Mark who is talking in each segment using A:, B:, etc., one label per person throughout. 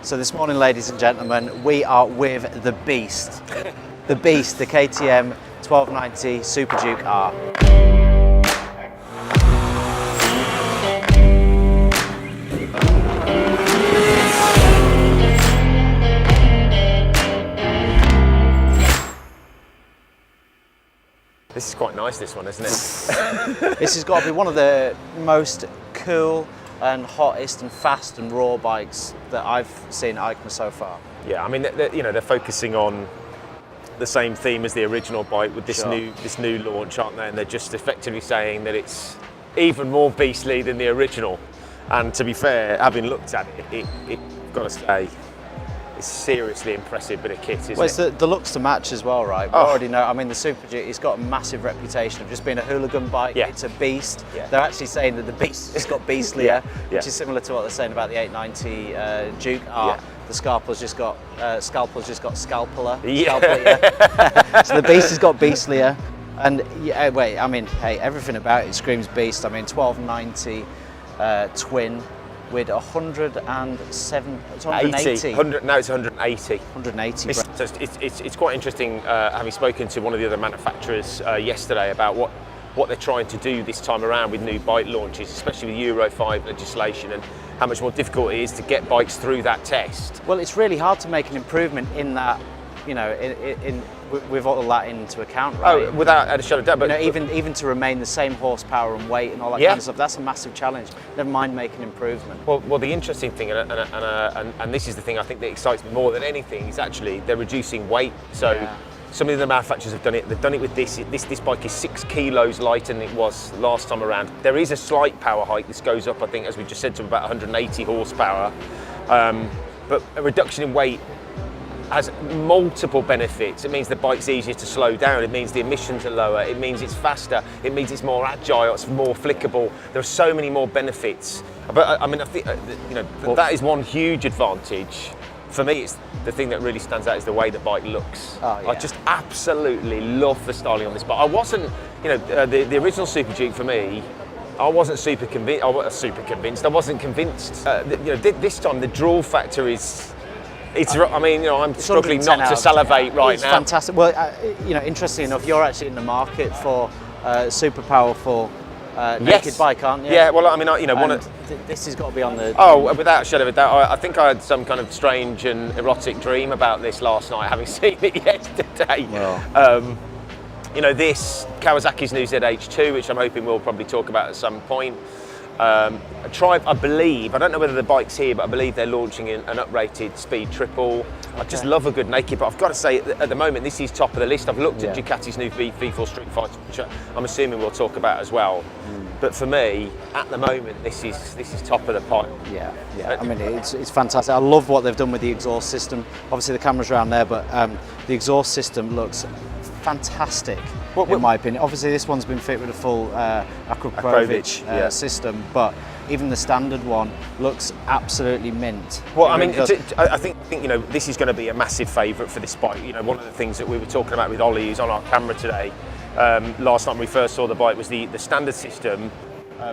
A: So this morning, ladies and gentlemen, we are with the beast. The beast, the KTM 1290 SuperDuke R.
B: This is quite nice, this one, isn't it?
A: This has got to be one of the most cool and hottest and fast and raw bikes that I've seen at EICMA so far.
B: Yeah, I mean, they're focusing on the same theme as the original bike with this new launch, aren't they? And they're just effectively saying that it's even more beastly than the original. And to be fair, having looked at it, got to say, it's seriously impressive bit of kit, isn't it?
A: Well, it's the looks to match as well, right? We already know. I mean, the SuperDuke, it's got a massive reputation of just being a hooligan bike. Yeah. It's a beast. Yeah. They're actually saying that the beast has got beastlier, which is similar to what they're saying about the 890 Duke R. Yeah. The scalpel's just got scalpeler. Yeah. So the beast has got beastlier. And I mean, hey, everything about it screams beast. I mean, 1290 twin. With 107, it's 180.
B: Now it's 180.
A: 180.
B: It's quite interesting having spoken to one of the other manufacturers yesterday about what they're trying to do this time around with new bike launches, especially with Euro 5 legislation, and how much more difficult it is to get bikes through that test.
A: Well, it's really hard to make an improvement in that, you know, with all that into account, right?
B: Oh, without a shadow of doubt. But
A: even to remain the same horsepower and weight and all that kind of stuff, that's a massive challenge. Never mind making improvement.
B: Well, the interesting thing, and this is the thing I think that excites me more than anything, is actually they're reducing weight. So some of the manufacturers have done it. They've done it with this. This bike is 6 kilos lighter than it was last time around. There is a slight power hike. This goes up, I think, as we just said, to about 180 horsepower. But a reduction in weight has multiple benefits. It means the bike's easier to slow down. It means the emissions are lower. It means it's faster. It means it's more agile. It's more flickable. There are so many more benefits. But I mean, I think that is one huge advantage. For me, it's the thing that really stands out is the way the bike looks. Oh, yeah. I just absolutely love the styling on this bike. I wasn't, the original SuperDuke for me, I wasn't super convinced. I wasn't convinced. This time the draw factor is. I'm struggling not to salivate right
A: it's
B: now.
A: Fantastic. Well, interestingly enough, you're actually in the market for super powerful naked bike, aren't you?
B: Yeah. Well, I mean,
A: this has got to be on the.
B: Oh, without a shadow of a doubt. I think I had some kind of strange and erotic dream about this last night, having seen it yesterday. Well. This Kawasaki's new ZH2, which I'm hoping we'll probably talk about at some point. I believe, I don't know whether the bike's here, but I believe they're launching an uprated speed triple. I just love a good naked, but I've got to say, at the moment, this is top of the list. I've looked at Ducati's new V4 Street Fighter, which I'm assuming we'll talk about as well. But for me, at the moment, this is top of the pile. Yeah.
A: I mean, it's fantastic. I love what they've done with the exhaust system. Obviously, the camera's around there, but the exhaust system looks fantastic, in my opinion. Obviously, this one's been fit with a full Akroprovich system, but even the standard one looks absolutely mint.
B: Well, I mean, I think this is going to be a massive favourite for this bike. One of the things that we were talking about with Ollie, who's on our camera today, last night when we first saw the bike, was the standard system.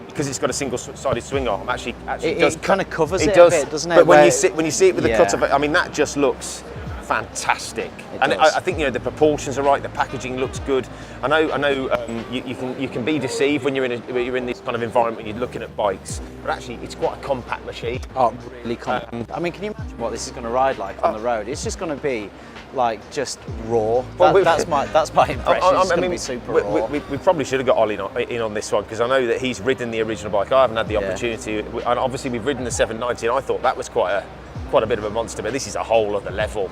B: Because it's got a single-sided swing arm, actually
A: it kind of covers it a bit, doesn't it?
B: But when you see it with the cut of it, I mean, that just looks fantastic. I think the proportions are right. The packaging looks good. I know you can be deceived when you're in this kind of environment when you're looking at bikes, but actually it's quite a compact machine.
A: Oh, really compact. I mean, can you imagine what this is going to ride like on the road? It's just going to be like just raw. That's my impression. It's going to be super raw.
B: We probably should have got Ollie in on this one, because I know that he's ridden the original bike. I haven't had the opportunity, and obviously we've ridden the 790, and I thought that was quite a bit of a monster, but this is a whole other level.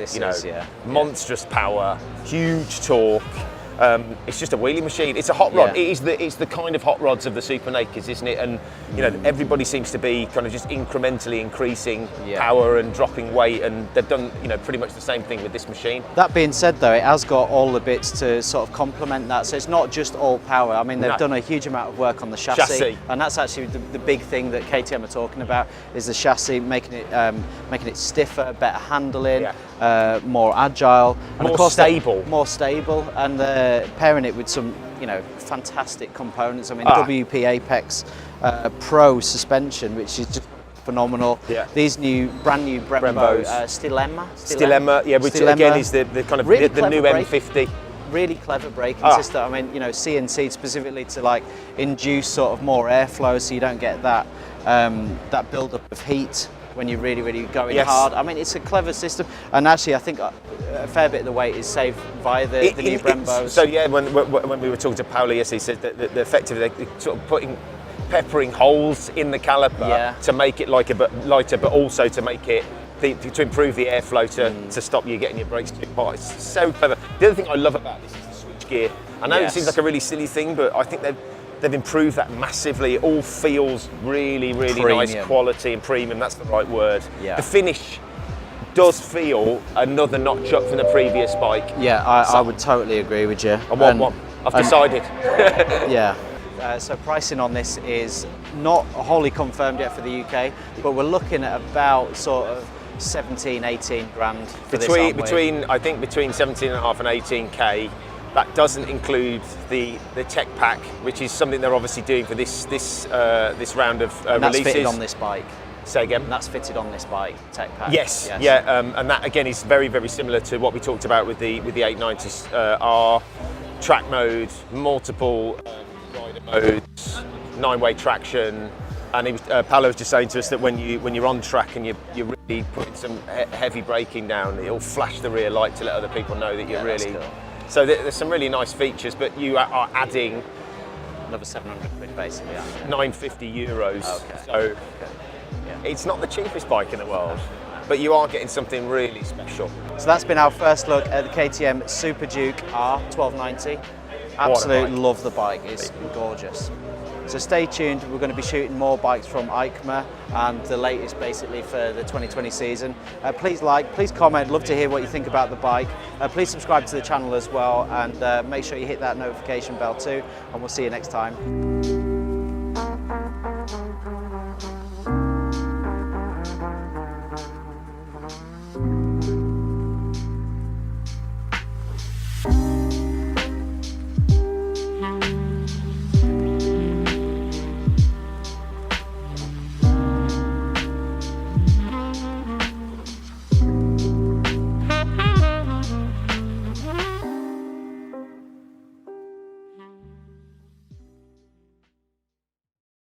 B: Monstrous power, huge torque. It's just a wheelie machine. It's a hot rod. It's the kind of hot rods of the Super Nakeds, isn't it? And everybody seems to be kind of just incrementally increasing power and dropping weight, and they've done pretty much the same thing with this machine.
A: That being said, though, it has got all the bits to sort of complement that, so it's not just all power. I mean, they've done a huge amount of work on the chassis. And that's actually the big thing that KTM are talking about, is the chassis, making it stiffer, better handling, more agile, and
B: of course
A: more stable, and pairing it with some fantastic components. I mean, WP Apex Pro suspension, which is just phenomenal.
B: Yeah.
A: These brand new Brembo
B: Stylema, yeah, which
A: Stylema.
B: again is the kind of
A: Really
B: the new
A: clever
B: M50.
A: Really clever braking system. I mean, you know, CNC specifically to like induce sort of more airflow, so you don't get that that build-up of heat when you're really going hard. I mean, it's a clever system, and actually I think a fair bit of the weight is saved via the new Brembos.
B: So yeah, when we were talking to Paolo yesterday, he said that the effectively they're sort of peppering holes in the caliper to make it lighter, but also to make it to improve the airflow to stop you getting your brakes too hot. It's so clever. The other thing I love about this is the switch gear. I know it seems like a really silly thing, but I think they've improved that massively. It all feels really nice quality and premium. That's the right word. Yeah. The finish does feel another notch up from the previous bike.
A: Yeah, I would totally agree with you.
B: And what? I've decided.
A: Yeah. So pricing on this is not wholly confirmed yet for the UK, but we're looking at about sort of 17-18 grand for this, aren't we?
B: I think between 17.5 and 18k. That doesn't include the tech pack, which is something they're obviously doing for this round of
A: and that's
B: releases.
A: Fitted on this bike.
B: Say again.
A: And that's fitted on this bike, tech pack.
B: Yes. Yeah, and that again is very similar to what we talked about with the 890 R, track mode, multiple rider modes, 9-way traction. And Paolo was just saying to us that when you're on track and you're really putting some heavy braking down, it'll flash the rear light to let other people know that you're really. Cool. So there's some really nice features, but you are adding
A: another 700 quid basically.
B: 950 euros.
A: Okay.
B: So it's not the cheapest bike in the world, but you are getting something really special.
A: So that's been our first look at the KTM SuperDuke R 1290. Absolutely love the bike. It's gorgeous. So stay tuned, we're going to be shooting more bikes from EICMA and the latest basically for the 2020 season. Please like, please comment, love to hear what you think about the bike. Please subscribe to the channel as well, and make sure you hit that notification bell too, and we'll see you next time.